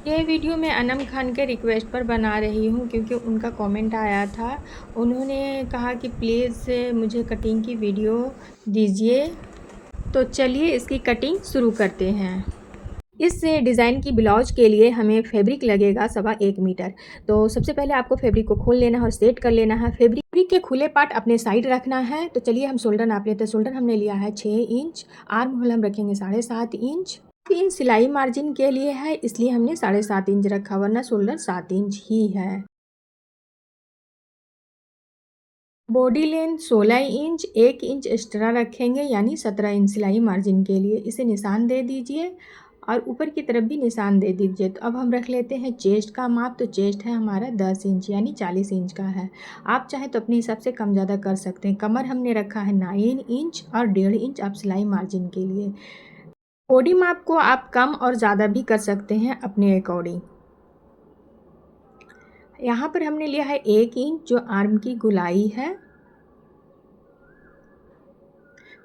ये वीडियो मैं अनम खान के रिक्वेस्ट पर बना रही हूँ क्योंकि उनका कमेंट आया था। उन्होंने कहा कि प्लीज़ मुझे कटिंग की वीडियो दीजिए। तो चलिए इसकी कटिंग शुरू करते हैं। इस डिज़ाइन की ब्लाउज के लिए हमें फैब्रिक लगेगा 1.25 मीटर। तो सबसे पहले आपको फैब्रिक को खोल लेना है और सेट कर लेना है। फैब्रिक के खुले पार्ट अपने साइड रखना है। तो चलिए हम शोल्डर नाप लेते हैं। शोल्डर हमने लिया है 6 इंच, आर्म होल हम रखेंगे 7.5 इंच। 3 सिलाई मार्जिन के लिए है, इसलिए हमने 7.5 इंच रखा, वरना शोल्डर 7 इंच ही है। Body length 16 inch, 1 inch extra रखेंगे यानी 17 इंच सिलाई मार्जिन के लिए। इसे निशान दे दीजिए और ऊपर की तरफ भी निशान दे दीजिए। तो अब हम रख लेते हैं चेस्ट का माप। तो चेस्ट है हमारा 10 इंच यानी 40 इंच का है। आप चाहे तो अपने हिसाब से कम ज़्यादा कर सकते हैं। कमर हमने रखा है 9 इंच और 1.5 इंच आप सिलाई मार्जिन के लिए। बॉडी माप को आप कम और ज़्यादा भी कर सकते हैं अपने अकॉर्डिंग। यहाँ पर हमने लिया है 1 इंच जो आर्म की गोलाई है।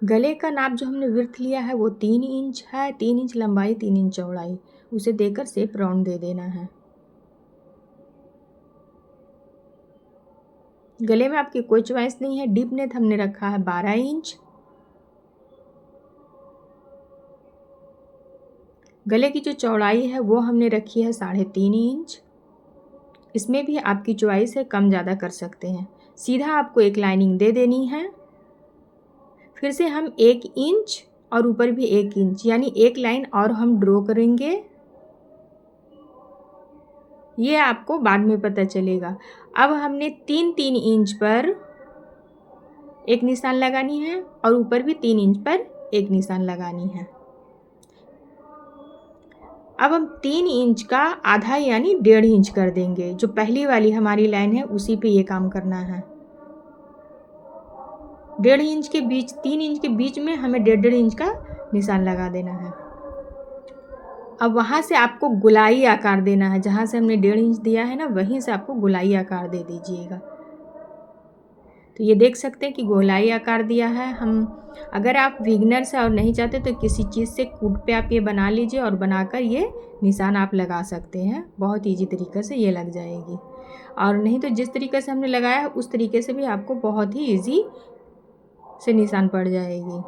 गले का नाप जो हमने विड्थ लिया है वो 3 इंच है। 3 इंच लंबाई, 3 इंच चौड़ाई, उसे देकर शेप राउंड दे देना है। गले में आपकी कोई चॉइस नहीं है। डीप नेक हमने रखा है 12 इंच। गले की जो चौड़ाई है वो हमने रखी है 3.5 इंच। इसमें भी आपकी चॉइस है, कम ज़्यादा कर सकते हैं। सीधा आपको एक लाइनिंग दे देनी है। फिर से हम 1 इंच और ऊपर भी 1 इंच यानी एक लाइन और हम ड्रॉ करेंगे। ये आपको बाद में पता चलेगा। अब हमने 3-3 इंच पर एक निशान लगानी है और ऊपर भी 3 इंच पर एक निशान लगानी है। अब हम 3 इंच का आधा यानी 1.5 इंच कर देंगे। जो पहली वाली हमारी लाइन है उसी पे ये काम करना है। 1.5 इंच के बीच, 3 इंच के बीच में हमें 1.5 इंच का निशान लगा देना है। अब वहाँ से आपको गोलाई आकार देना है। जहाँ से हमने 1.5 इंच दिया है ना, वहीं से आपको गोलाई आकार दे दीजिएगा। तो ये देख सकते हैं कि गोलाई आकार दिया है हम। अगर आप बिगिनर से और नहीं चाहते तो किसी चीज़ से कूट पे आप ये बना लीजिए और बनाकर ये निशान आप लगा सकते हैं। बहुत ईजी तरीके से ये लग जाएगी। और नहीं तो जिस तरीके से हमने लगाया है उस तरीके से भी आपको बहुत ही ईजी से निशान पड़ जाएगी।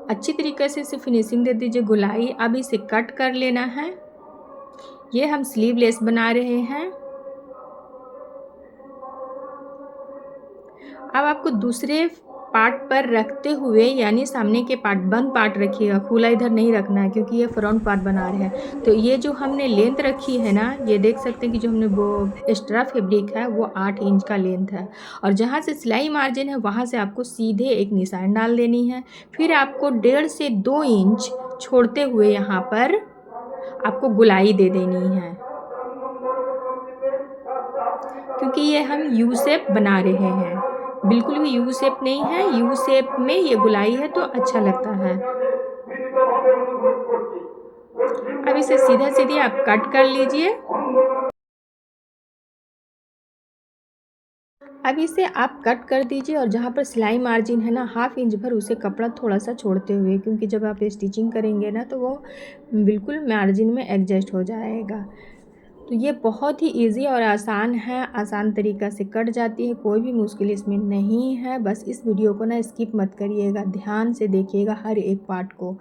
अच्छी तरीके से इसे फिनिशिंग दे दीजिए गोलाई। अब इसे कट कर लेना है। ये हम स्लीवलेस बना रहे हैं। अब आपको दूसरे पार्ट पर रखते हुए यानी सामने के पार्ट, बंद पार्ट रखिएगा, खुला इधर नहीं रखना है क्योंकि ये फ्रंट पार्ट बना रहे हैं। तो ये जो हमने लेंथ रखी है ना, ये देख सकते हैं कि जो हमने वो एक्स्ट्रा फैब्रिक है वो 8 इंच का लेंथ है। और जहाँ से सिलाई मार्जिन है वहाँ से आपको सीधे एक निशान डाल देनी है। फिर आपको 1.5 से 2 इंच छोड़ते हुए यहाँ पर आपको गोलाई दे देनी है, क्योंकि ये हम यू शेप बना रहे हैं। बिल्कुल भी यू शेप नहीं है। यू शेप में ये गोलाई है तो अच्छा लगता है। अब इसे सीधा सीधी आप कट कर लीजिए। अब इसे आप कट कर दीजिए और जहाँ पर सिलाई मार्जिन है ना, 1/2 इंच भर उसे कपड़ा थोड़ा सा छोड़ते हुए, क्योंकि जब आप स्टिचिंग करेंगे ना तो वो बिल्कुल मार्जिन में एडजस्ट हो जाएगा। तो ये बहुत ही इजी और आसान है, आसान तरीक़ा से कट जाती है। कोई भी मुश्किल इसमें नहीं है। बस इस वीडियो को ना स्किप मत करिएगा, ध्यान से देखिएगा हर एक पार्ट को।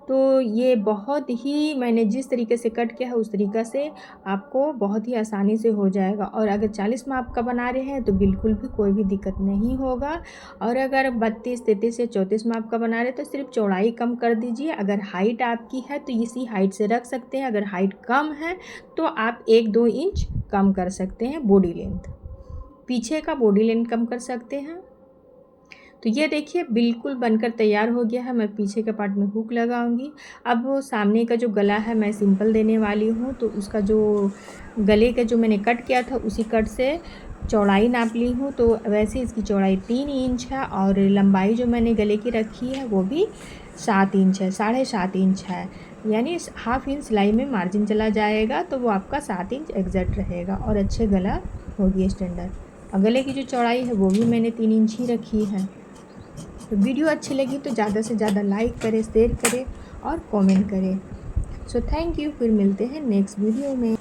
तो ये बहुत ही, मैंने जिस तरीके से कट किया है उस तरीक़ा से आपको बहुत ही आसानी से हो जाएगा। और अगर 40 माप का बना रहे हैं तो बिल्कुल भी कोई भी दिक्कत नहीं होगा। और अगर 32, 33 या 34 माप का बना रहे हैं तो सिर्फ चौड़ाई कम कर दीजिए। अगर हाइट आपकी है तो इसी हाइट से रख सकते हैं। अगर हाइट कम है तो आप 1-2 इंच कम कर सकते हैं बॉडी लेंथ, पीछे का बॉडी लेंथ कम कर सकते हैं। तो ये देखिए बिल्कुल बनकर तैयार हो गया है। मैं पीछे के पार्ट में हुक लगाऊंगी। अब वो सामने का जो गला है मैं सिंपल देने वाली हूँ। तो उसका जो गले का जो मैंने कट किया था उसी कट से चौड़ाई नाप ली हूँ। तो वैसे इसकी चौड़ाई 3 इंच है और लंबाई जो मैंने गले की रखी है वो भी 7 इंच है, 7.5 इंच है। यानी 1/2 इंच सिलाई में मार्जिन चला जाएगा तो वो आपका 7 इंच एग्जैक्ट रहेगा और अच्छे गला होगी स्टैंडर्ड। और गले की जो चौड़ाई है वो भी मैंने 3 इंच ही रखी है। तो वीडियो अच्छी लगी तो ज़्यादा से ज़्यादा लाइक करें, शेयर करें और कमेंट करें। So thank you. फिर मिलते हैं नेक्स्ट वीडियो में।